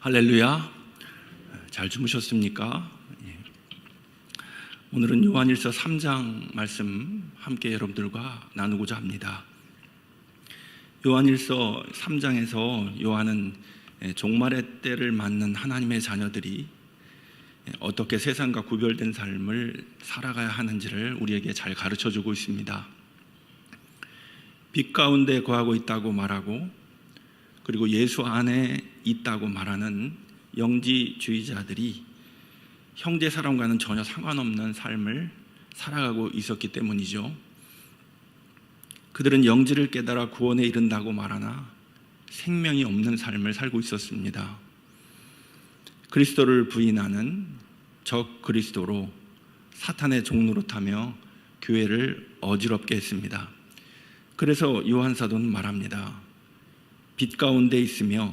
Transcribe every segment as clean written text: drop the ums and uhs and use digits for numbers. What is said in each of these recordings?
할렐루야. 잘 주무셨습니까? 오늘은 요한일서 3장 말씀 함께 여러분들과 나누고자 합니다. 요한일서 3장에서 요한은 종말의 때를 맞는 하나님의 자녀들이 어떻게 세상과 구별된 삶을 살아가야 하는지를 우리에게 잘 가르쳐주고 있습니다. 빛 가운데 거하고 있다고 말하고, 그리고 예수 안에 있다고 말하는 영지주의자들이 형제 사람과는 전혀 상관없는 삶을 살아가고 있었기 때문이죠. 그들은 영지를 깨달아 구원에 이른다고 말하나 생명이 없는 삶을 살고 있었습니다. 그리스도를 부인하는 적 그리스도로 사탄의 종노릇하며 교회를 어지럽게 했습니다. 그래서 요한 사도는 말합니다. 빛 가운데 있으며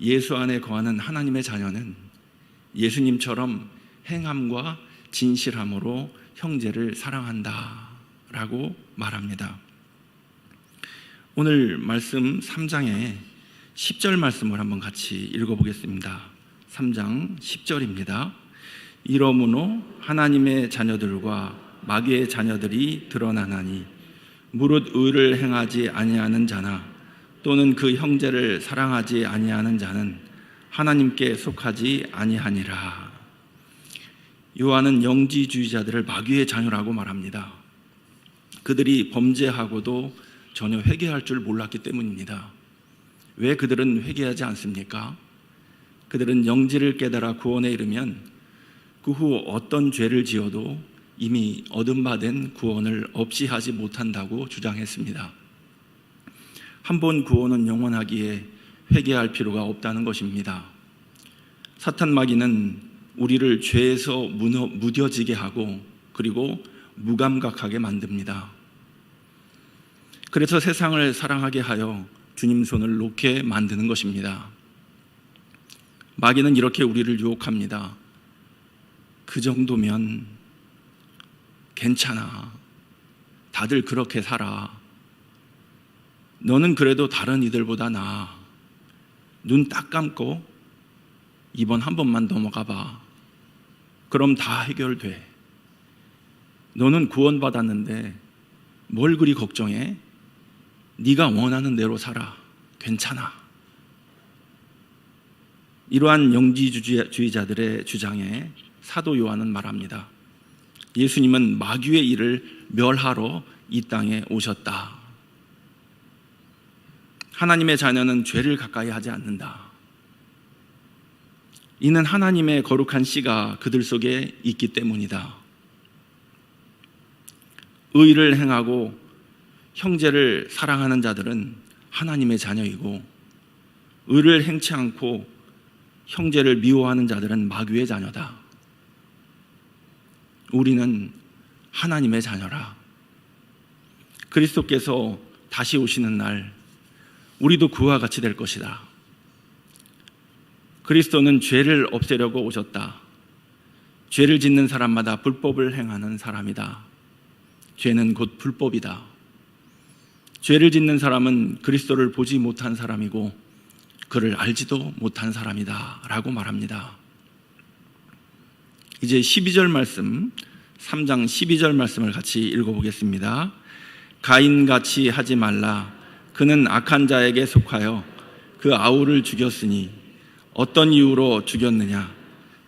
예수 안에 거하는 하나님의 자녀는 예수님처럼 행함과 진실함으로 형제를 사랑한다 라고 말합니다. 오늘 말씀 3장의 10절 말씀을 한번 같이 읽어보겠습니다. 3장 10절입니다. 이러므로 하나님의 자녀들과 마귀의 자녀들이 드러나나니 무릇 의를 행하지 아니하는 자나 또는 그 형제를 사랑하지 아니하는 자는 하나님께 속하지 아니하니라. 요한은 영지주의자들을 마귀의 자녀라고 말합니다. 그들이 범죄하고도 전혀 회개할 줄 몰랐기 때문입니다. 왜 그들은 회개하지 않습니까? 그들은 영지를 깨달아 구원에 이르면 그 후 어떤 죄를 지어도 이미 얻은 바 된 구원을 없이 하지 못한다고 주장했습니다. 한 번 구원은 영원하기에 회개할 필요가 없다는 것입니다. 사탄 마귀는 우리를 죄에서 무뎌지게 하고 그리고 무감각하게 만듭니다. 그래서 세상을 사랑하게 하여 주님 손을 놓게 만드는 것입니다. 마귀는 이렇게 우리를 유혹합니다. 그 정도면 괜찮아. 다들 그렇게 살아. 너는 그래도 다른 이들보다 나아. 눈 딱 감고 이번 한 번만 넘어가 봐. 그럼 다 해결돼. 너는 구원받았는데 뭘 그리 걱정해? 네가 원하는 대로 살아. 괜찮아. 이러한 영지주의자들의 주장에 사도 요한은 말합니다. 예수님은 마귀의 일을 멸하러 이 땅에 오셨다. 하나님의 자녀는 죄를 가까이 하지 않는다. 이는 하나님의 거룩한 씨가 그들 속에 있기 때문이다. 의를 행하고 형제를 사랑하는 자들은 하나님의 자녀이고, 의를 행치 않고 형제를 미워하는 자들은 마귀의 자녀다. 우리는 하나님의 자녀라. 그리스도께서 다시 오시는 날 우리도 그와 같이 될 것이다. 그리스도는 죄를 없애려고 오셨다. 죄를 짓는 사람마다 불법을 행하는 사람이다. 죄는 곧 불법이다. 죄를 짓는 사람은 그리스도를 보지 못한 사람이고 그를 알지도 못한 사람이다 라고 말합니다. 이제 12절 말씀, 3장 12절 말씀을 같이 읽어보겠습니다. 가인같이 하지 말라. 그는 악한 자에게 속하여 그 아우를 죽였으니 어떤 이유로 죽였느냐?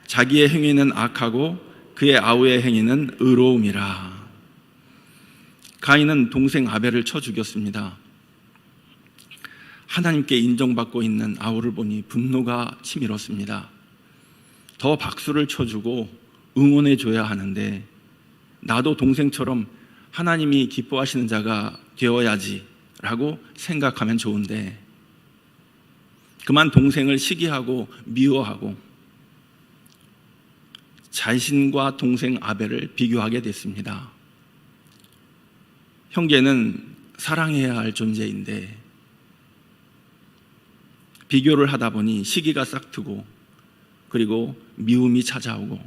자기의 행위는 악하고 그의 아우의 행위는 의로움이라. 가인은 동생 아벨을 쳐 죽였습니다. 하나님께 인정받고 있는 아우를 보니 분노가 치밀었습니다. 더 박수를 쳐주고 응원해 줘야 하는데 나도 동생처럼 하나님이 기뻐하시는 자가 되어야지 라고 생각하면 좋은데 그만 동생을 시기하고 미워하고 자신과 동생 아벨을 비교하게 됐습니다. 형제는 사랑해야 할 존재인데 비교를 하다 보니 시기가 싹트고 그리고 미움이 찾아오고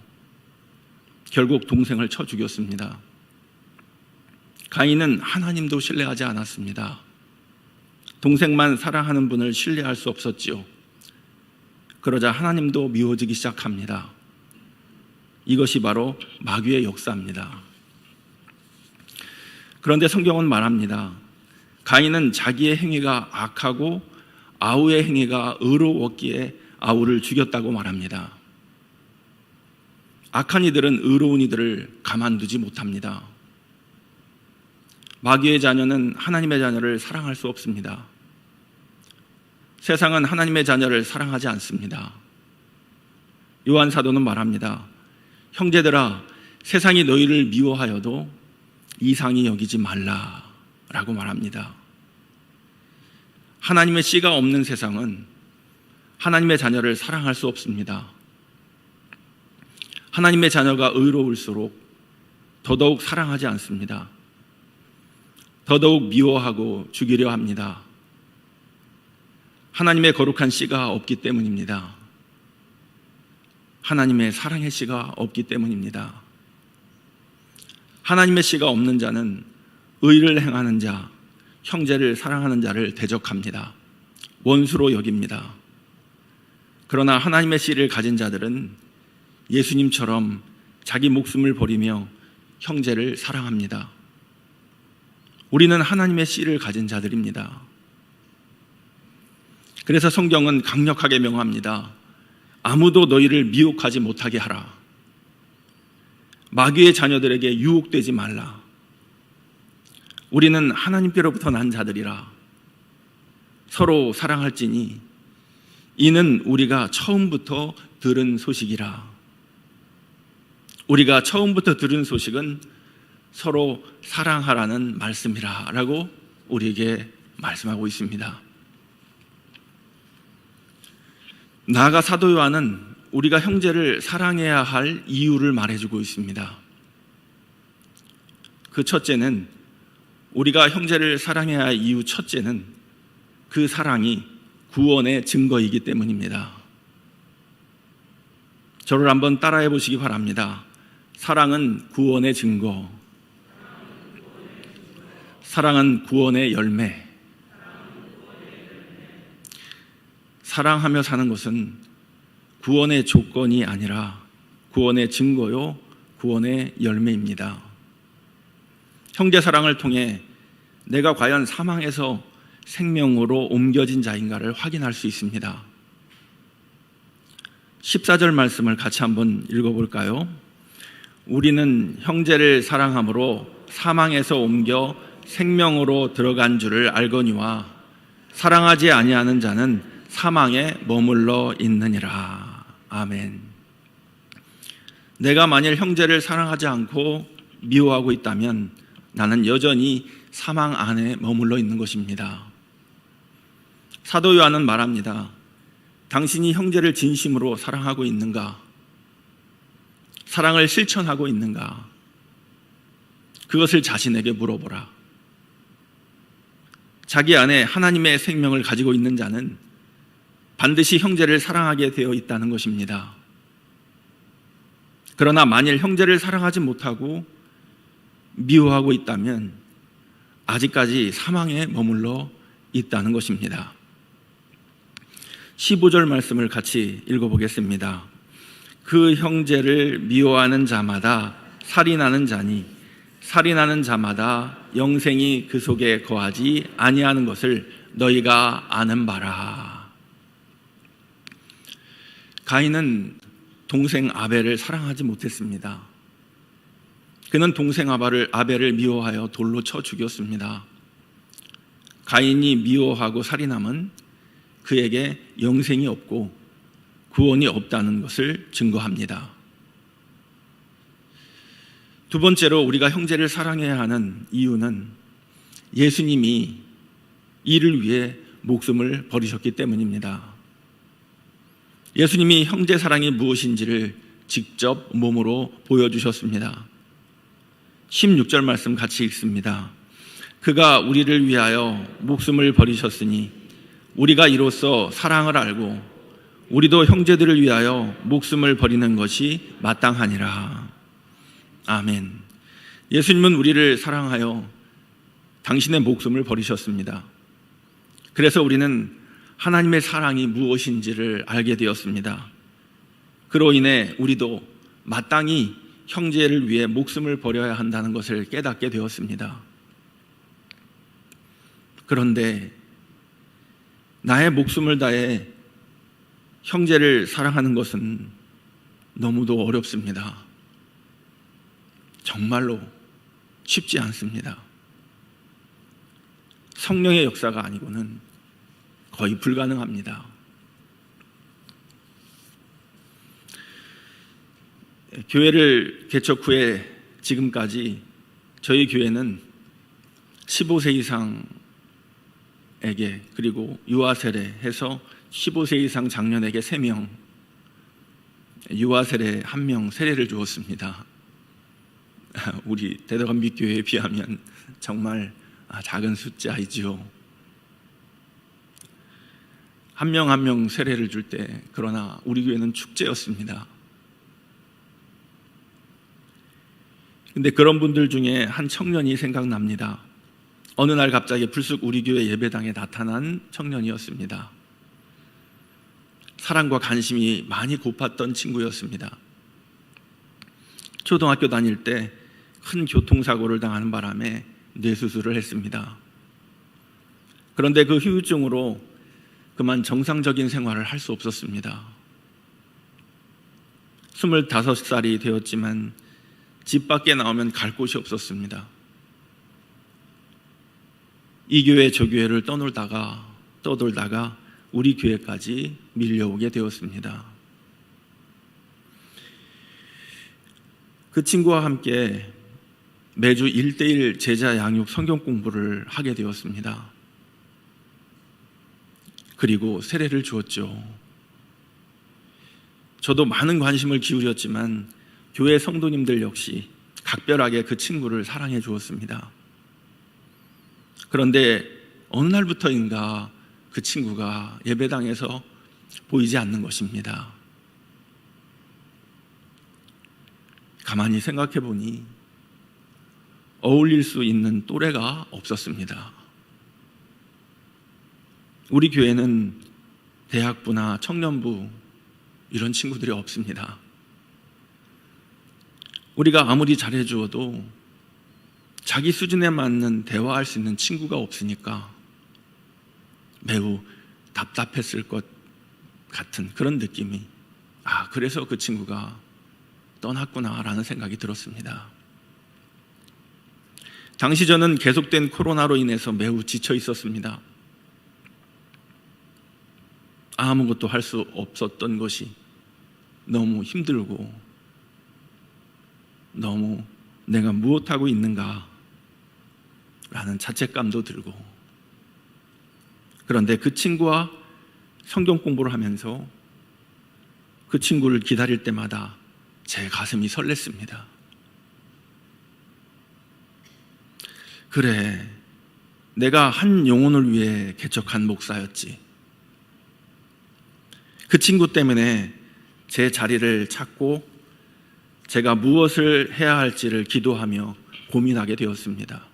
결국 동생을 쳐 죽였습니다. 가인은 하나님도 신뢰하지 않았습니다. 동생만 사랑하는 분을 신뢰할 수 없었지요. 그러자 하나님도 미워지기 시작합니다. 이것이 바로 마귀의 역사입니다. 그런데 성경은 말합니다. 가인은 자기의 행위가 악하고 아우의 행위가 의로웠기에 아우를 죽였다고 말합니다. 악한 이들은 의로운 이들을 가만두지 못합니다. 마귀의 자녀는 하나님의 자녀를 사랑할 수 없습니다. 세상은 하나님의 자녀를 사랑하지 않습니다. 요한 사도는 말합니다. 형제들아, 세상이 너희를 미워하여도 이상히 여기지 말라라고 말합니다. 하나님의 씨가 없는 세상은 하나님의 자녀를 사랑할 수 없습니다. 하나님의 자녀가 의로울수록 더더욱 사랑하지 않습니다. 더더욱 미워하고 죽이려 합니다. 하나님의 거룩한 씨가 없기 때문입니다. 하나님의 사랑의 씨가 없기 때문입니다. 하나님의 씨가 없는 자는 의를 행하는 자, 형제를 사랑하는 자를 대적합니다. 원수로 여깁니다. 그러나 하나님의 씨를 가진 자들은 예수님처럼 자기 목숨을 버리며 형제를 사랑합니다. 우리는 하나님의 씨를 가진 자들입니다. 그래서 성경은 강력하게 명합니다. 아무도 너희를 미혹하지 못하게 하라. 마귀의 자녀들에게 유혹되지 말라. 우리는 하나님께로부터 난 자들이라. 서로 사랑할지니 이는 우리가 처음부터 들은 소식이라. 우리가 처음부터 들은 소식은 서로 사랑하라는 말씀이라 라고 우리에게 말씀하고 있습니다. 나아가 사도 요한은 우리가 형제를 사랑해야 할 이유를 말해주고 있습니다. 그 첫째는, 우리가 형제를 사랑해야 할 이유 첫째는 그 사랑이 구원의 증거이기 때문입니다. 저를 한번 따라해 보시기 바랍니다. 사랑은 구원의 증거, 사랑은 구원의 열매. 사랑하며 사는 것은 구원의 조건이 아니라 구원의 증거요, 구원의 열매입니다. 형제 사랑을 통해 내가 과연 사망에서 생명으로 옮겨진 자인가를 확인할 수 있습니다. 14절 말씀을 같이 한번 읽어볼까요? 우리는 형제를 사랑함으로 사망에서 옮겨 생명으로 들어간 줄을 알거니와 사랑하지 아니하는 자는 사망에 머물러 있느니라. 아멘. 내가 만일 형제를 사랑하지 않고 미워하고 있다면 나는 여전히 사망 안에 머물러 있는 것입니다. 사도 요한은 말합니다. 당신이 형제를 진심으로 사랑하고 있는가? 사랑을 실천하고 있는가? 그것을 자신에게 물어보라. 자기 안에 하나님의 생명을 가지고 있는 자는 반드시 형제를 사랑하게 되어 있다는 것입니다. 그러나 만일 형제를 사랑하지 못하고 미워하고 있다면 아직까지 사망에 머물러 있다는 것입니다. 15절 말씀을 같이 읽어보겠습니다. 그 형제를 미워하는 자마다 살인하는 자니 살인하는 자마다 영생이 그 속에 거하지 아니하는 것을 너희가 아는 바라. 가인은 동생 아벨을 사랑하지 못했습니다. 그는 동생 아벨을 미워하여 돌로 쳐 죽였습니다. 가인이 미워하고 살인함은 그에게 영생이 없고 구원이 없다는 것을 증거합니다. 두 번째로 우리가 형제를 사랑해야 하는 이유는 예수님이 이를 위해 목숨을 버리셨기 때문입니다. 예수님이 형제 사랑이 무엇인지를 직접 몸으로 보여주셨습니다. 16절 말씀 같이 읽습니다. 그가 우리를 위하여 목숨을 버리셨으니 우리가 이로써 사랑을 알고 우리도 형제들을 위하여 목숨을 버리는 것이 마땅하니라. 아멘. 예수님은 우리를 사랑하여 당신의 목숨을 버리셨습니다. 그래서 우리는 하나님의 사랑이 무엇인지를 알게 되었습니다. 그로 인해 우리도 마땅히 형제를 위해 목숨을 버려야 한다는 것을 깨닫게 되었습니다. 그런데 나의 목숨을 다해 형제를 사랑하는 것은 너무도 어렵습니다. 정말로 쉽지 않습니다. 성령의 역사가 아니고는 거의 불가능합니다. 교회를 개척 후에 지금까지 저희 교회는 15세 이상에게, 그리고 유아 세례 해서 15세 이상 장년에게 3명, 유아 세례 1명 세례를 주었습니다. 우리 대덕원 밑교회에 비하면 정말 작은 숫자이지요. 한 명 한 명 세례를 줄 때, 그러나 우리 교회는 축제였습니다. 근데 그런 분들 중에 한 청년이 생각납니다. 어느 날 갑자기 불쑥 우리 교회 예배당에 나타난 청년이었습니다. 사랑과 관심이 많이 고팠던 친구였습니다. 초등학교 다닐 때 큰 교통사고를 당하는 바람에 뇌수술을 했습니다. 그런데 그 후유증으로 그만 정상적인 생활을 할 수 없었습니다. 25살이 되었지만 집 밖에 나오면 갈 곳이 없었습니다. 이 교회 저 교회를 떠돌다가 우리 교회까지 밀려오게 되었습니다. 그 친구와 함께 매주 1:1 제자 양육 성경 공부를 하게 되었습니다. 그리고 세례를 주었죠. 저도 많은 관심을 기울였지만 교회 성도님들 역시 각별하게 그 친구를 사랑해 주었습니다. 그런데 어느 날부터인가 그 친구가 예배당에서 보이지 않는 것입니다. 가만히 생각해 보니 어울릴 수 있는 또래가 없었습니다. 우리 교회는 대학부나 청년부 이런 친구들이 없습니다. 우리가 아무리 잘해주어도 자기 수준에 맞는 대화할 수 있는 친구가 없으니까 매우 답답했을 것 같은 그런 느낌이, 그래서 그 친구가 떠났구나라는 생각이 들었습니다. 당시 저는 계속된 코로나로 인해서 매우 지쳐 있었습니다. 아무것도 할 수 없었던 것이 너무 힘들고, 너무 내가 무엇하고 있는가 라는 자책감도 들고, 그런데 그 친구와 성경 공부를 하면서 그 친구를 기다릴 때마다 제 가슴이 설렜습니다. 그래, 내가 한 영혼을 위해 개척한 목사였지. 그 친구 때문에 제 자리를 찾고 제가 무엇을 해야 할지를 기도하며 고민하게 되었습니다.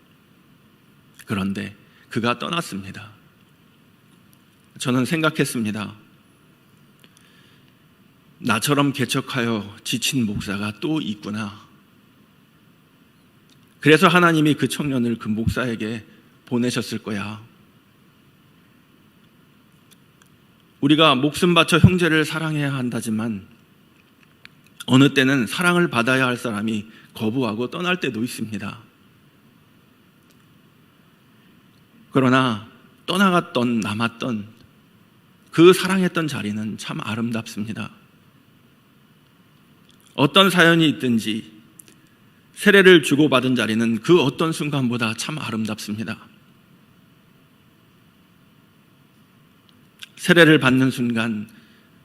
그런데 그가 떠났습니다. 저는 생각했습니다. 나처럼 개척하여 지친 목사가 또 있구나. 그래서 하나님이 그 청년을 그 목사에게 보내셨을 거야. 우리가 목숨 바쳐 형제를 사랑해야 한다지만 어느 때는 사랑을 받아야 할 사람이 거부하고 떠날 때도 있습니다. 그러나 떠나갔던, 남았던 그 사랑했던 자리는 참 아름답습니다. 어떤 사연이 있든지 세례를 주고받은 자리는 그 어떤 순간보다 참 아름답습니다. 세례를 받는 순간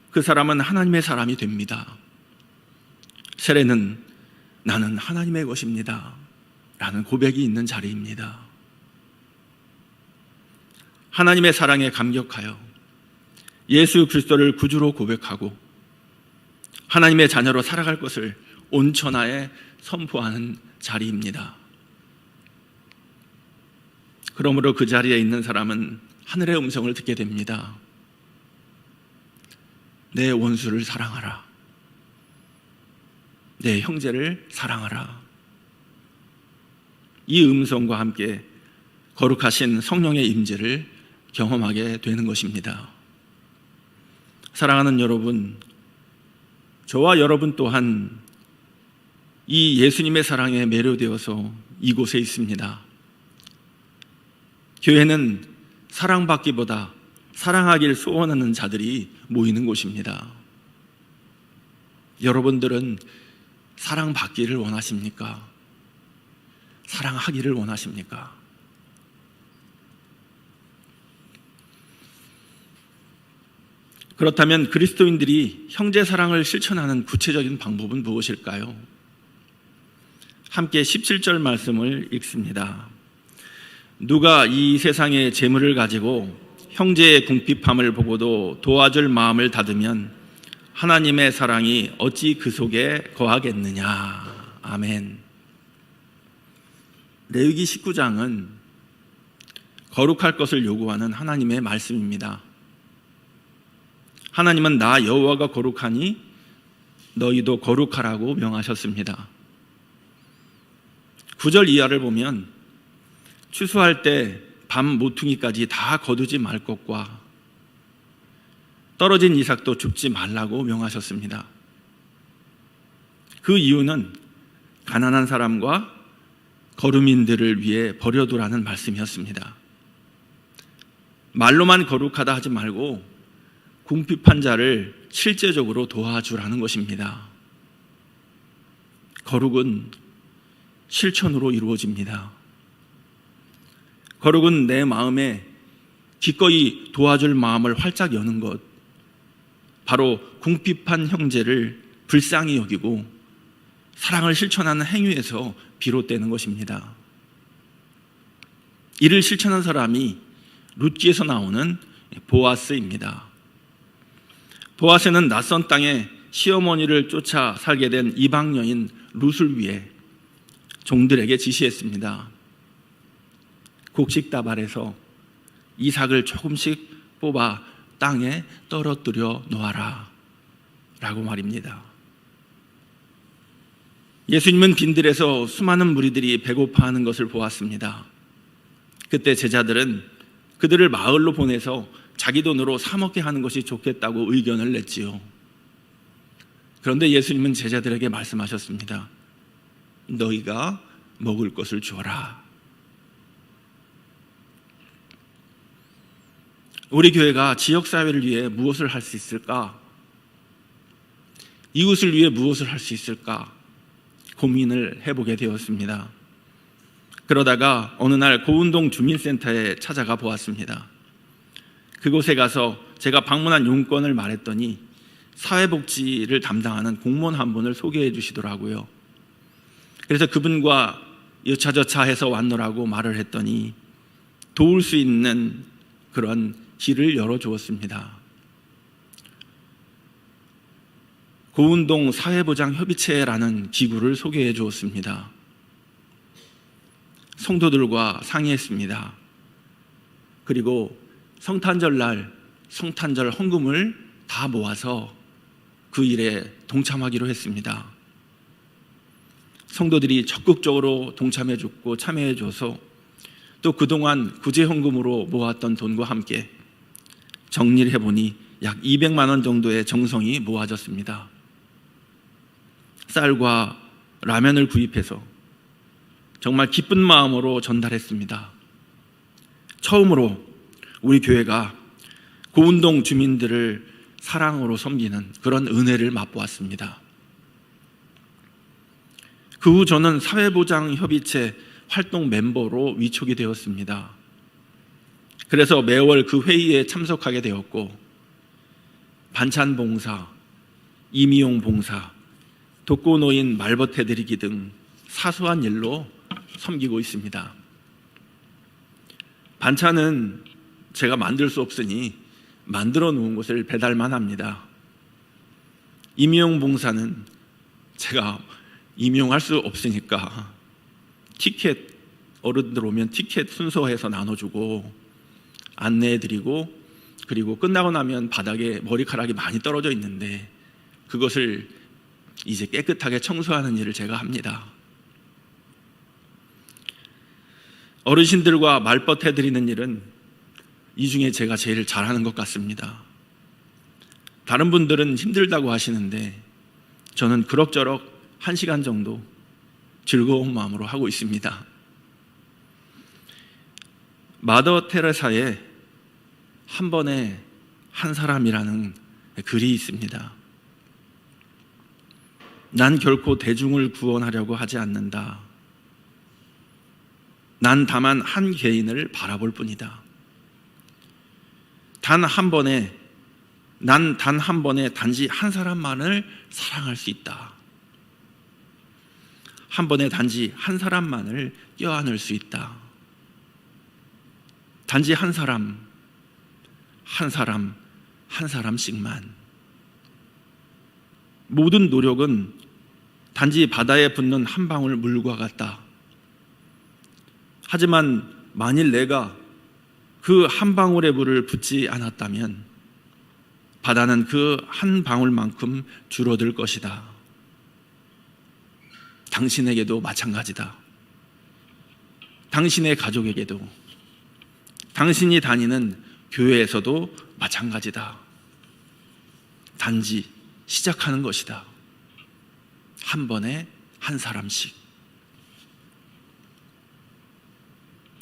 그 사람은 하나님의 사람이 됩니다. 세례는 나는 하나님의 것입니다 라는 고백이 있는 자리입니다. 하나님의 사랑에 감격하여 예수 그리스도를 구주로 고백하고 하나님의 자녀로 살아갈 것을 온천하에 선포하는 자리입니다. 그러므로 그 자리에 있는 사람은 하늘의 음성을 듣게 됩니다. 내 원수를 사랑하라. 내 형제를 사랑하라. 이 음성과 함께 거룩하신 성령의 임재를 경험하게 되는 것입니다. 사랑하는 여러분, 저와 여러분 또한 이 예수님의 사랑에 매료되어서 이곳에 있습니다. 교회는 사랑받기보다 사랑하길 소원하는 자들이 모이는 곳입니다. 여러분들은 사랑받기를 원하십니까? 사랑하기를 원하십니까? 그렇다면 그리스도인들이 형제 사랑을 실천하는 구체적인 방법은 무엇일까요? 함께 17절 말씀을 읽습니다. 누가 이 세상의 재물을 가지고 형제의 궁핍함을 보고도 도와줄 마음을 닫으면 하나님의 사랑이 어찌 그 속에 거하겠느냐. 아멘. 레위기 19장은 거룩할 것을 요구하는 하나님의 말씀입니다. 하나님은 나 여호와가 거룩하니 너희도 거룩하라고 명하셨습니다. 9절 이하를 보면 추수할 때 밤 모퉁이까지 다 거두지 말 것과 떨어진 이삭도 줍지 말라고 명하셨습니다. 그 이유는 가난한 사람과 거류민들을 위해 버려두라는 말씀이었습니다. 말로만 거룩하다 하지 말고 궁핍한 자를 실제적으로 도와주라는 것입니다. 거룩은 실천으로 이루어집니다. 거룩은 내 마음에 기꺼이 도와줄 마음을 활짝 여는 것, 바로 궁핍한 형제를 불쌍히 여기고 사랑을 실천하는 행위에서 비롯되는 것입니다. 이를 실천한 사람이 룻기에서 나오는 보아스입니다. 보아스는 낯선 땅에 시어머니를 쫓아 살게 된 이방 여인 룻을 위해 종들에게 지시했습니다. 곡식다발에서 이삭을 조금씩 뽑아 땅에 떨어뜨려 놓아라 라고 말입니다. 예수님은 빈들에서 수많은 무리들이 배고파하는 것을 보았습니다. 그때 제자들은 그들을 마을로 보내서 자기 돈으로 사 먹게 하는 것이 좋겠다고 의견을 냈지요. 그런데 예수님은 제자들에게 말씀하셨습니다. 너희가 먹을 것을 주어라. 우리 교회가 지역사회를 위해 무엇을 할 수 있을까? 이웃을 위해 무엇을 할 수 있을까? 고민을 해보게 되었습니다. 그러다가 어느 날 고운동 주민센터에 찾아가 보았습니다. 그곳에 가서 제가 방문한 용건을 말했더니 사회복지를 담당하는 공무원 한 분을 소개해 주시더라고요. 그래서 그분과 여차저차 해서 왔노라고 말을 했더니 도울 수 있는 그런 길을 열어주었습니다. 고운동 사회보장협의체라는 기구를 소개해 주었습니다. 성도들과 상의했습니다. 그리고 성탄절날 성탄절 헌금을 다 모아서 그 일에 동참하기로 했습니다. 성도들이 적극적으로 동참해줬고 참여해줘서 또 그동안 구제헌금으로 모았던 돈과 함께 정리를 해보니 약 200만 원 정도의 정성이 모아졌습니다. 쌀과 라면을 구입해서 정말 기쁜 마음으로 전달했습니다. 처음으로 우리 교회가 고운동 주민들을 사랑으로 섬기는 그런 은혜를 맛보았습니다. 그 후 저는 사회보장협의체 활동 mem버로 위촉이 되었습니다. 그래서 매월 그 회의에 참석하게 되었고 반찬 봉사, 임의용 봉사, 독거노인 말벗 해드리기 등 사소한 일로 섬기고 있습니다. 반찬은 제가 만들 수 없으니 만들어 놓은 것을 배달만 합니다. 임의용 봉사는 제가 임용할 수 없으니까 티켓, 어른들 오면 티켓 순서해서 나눠주고 안내해드리고 그리고 끝나고 나면 바닥에 머리카락이 많이 떨어져 있는데 그것을 이제 깨끗하게 청소하는 일을 제가 합니다. 어르신들과 말벗 해드리는 일은 이 중에 제가 제일 잘하는 것 같습니다. 다른 분들은 힘들다고 하시는데 저는 그럭저럭 1시간 정도 즐거운 마음으로 하고 있습니다. 마더 테레사의 한 번에 한 사람이라는 글이 있습니다. 난 결코 대중을 구원하려고 하지 않는다. 난 다만 한 개인을 바라볼 뿐이다. 난 단 한 번에 단지 한 사람만을 사랑할 수 있다. 한 번에 단지 한 사람만을 껴안을 수 있다. 단지 한 사람씩만. 모든 노력은 단지 바다에 붙는 한 방울 물과 같다. 하지만 만일 내가 그 한 방울의 물을 붓지 않았다면 바다는 그 한 방울만큼 줄어들 것이다. 당신에게도 마찬가지다. 당신의 가족에게도, 당신이 다니는 교회에서도 마찬가지다. 단지 시작하는 것이다. 한 번에 한 사람씩.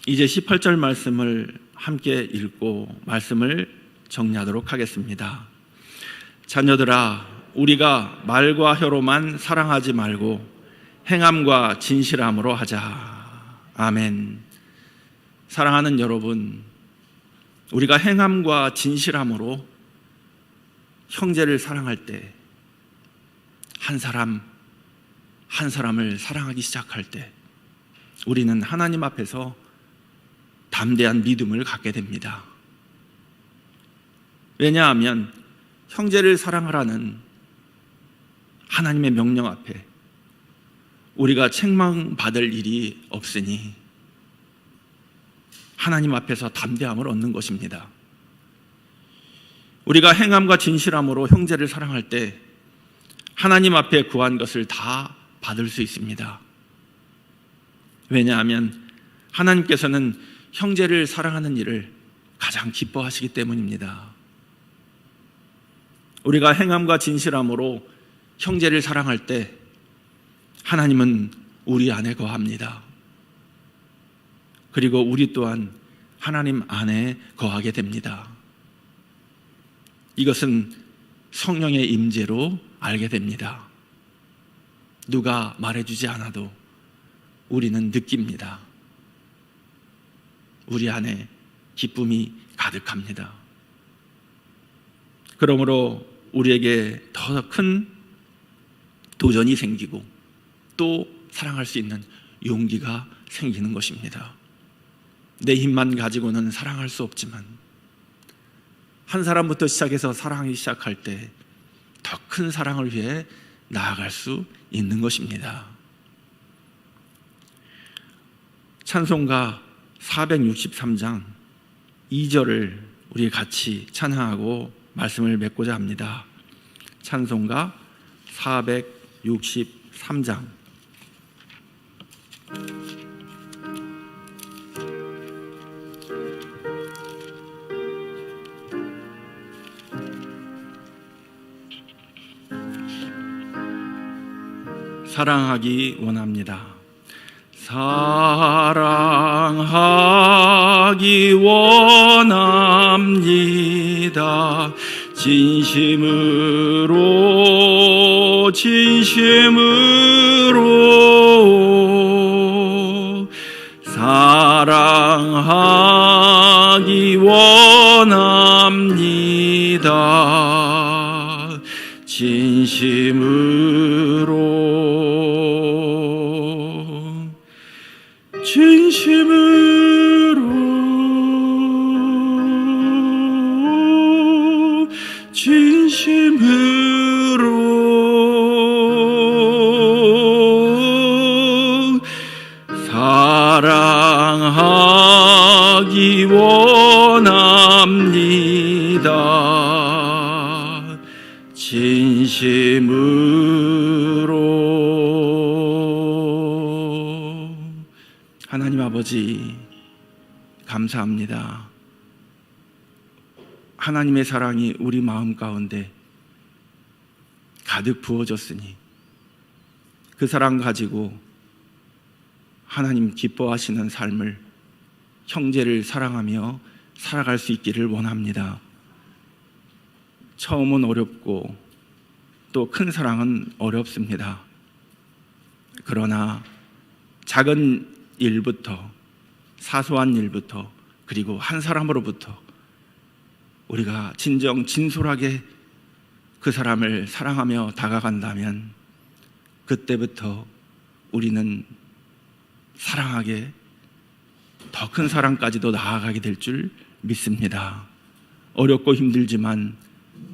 이제 18절 말씀을 함께 읽고 말씀을 정리하도록 하겠습니다. 자녀들아, 우리가 말과 혀로만 사랑하지 말고 행함과 진실함으로 하자. 아멘. 사랑하는 여러분, 우리가 행함과 진실함으로 형제를 사랑할 때, 한 사람을 사랑하기 시작할 때 우리는 하나님 앞에서 담대한 믿음을 갖게 됩니다. 왜냐하면 형제를 사랑하라는 하나님의 명령 앞에 우리가 책망받을 일이 없으니 하나님 앞에서 담대함을 얻는 것입니다. 우리가 행함과 진실함으로 형제를 사랑할 때 하나님 앞에 구한 것을 다 받을 수 있습니다. 왜냐하면 하나님께서는 형제를 사랑하는 일을 가장 기뻐하시기 때문입니다. 우리가 행함과 진실함으로 형제를 사랑할 때 하나님은 우리 안에 거합니다. 그리고 우리 또한 하나님 안에 거하게 됩니다. 이것은 성령의 임재로 알게 됩니다. 누가 말해주지 않아도 우리는 느낍니다. 우리 안에 기쁨이 가득합니다. 그러므로 우리에게 더 큰 도전이 생기고 또 사랑할 수 있는 용기가 생기는 것입니다. 내 힘만 가지고는 사랑할 수 없지만 한 사람부터 시작해서 사랑하기 시작할 때 더 큰 사랑을 위해 나아갈 수 있는 것입니다. 찬송가 463장 2절을 우리 같이 찬양하고 말씀을 맺고자 합니다. 찬송가 463장. 사랑하기 원합니다. 사랑하기 원합니다. 진심으로 사랑하기 원합니다. 진심으로 사랑하기 원합니다. 진심으로. 하나님 아버지, 감사합니다. 하나님의 사랑이 우리 마음 가운데 가득 부어졌으니 그 사랑 가지고 하나님 기뻐하시는 삶을, 형제를 사랑하며 살아갈 수 있기를 원합니다. 처음은 어렵고 또 큰 사랑은 어렵습니다. 그러나 작은 일부터, 사소한 일부터, 그리고 한 사람으로부터 우리가 진솔하게 그 사람을 사랑하며 다가간다면 그때부터 우리는 사랑하게 더 큰 사랑까지도 나아가게 될 줄 믿습니다. 어렵고 힘들지만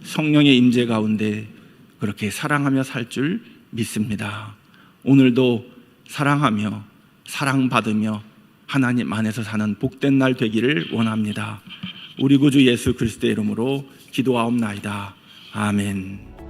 성령의 임재 가운데 그렇게 사랑하며 살 줄 믿습니다. 오늘도 사랑하며 사랑받으며 하나님 안에서 사는 복된 날 되기를 원합니다. 우리 구주 예수 그리스도의 이름으로 기도하옵나이다. 아멘.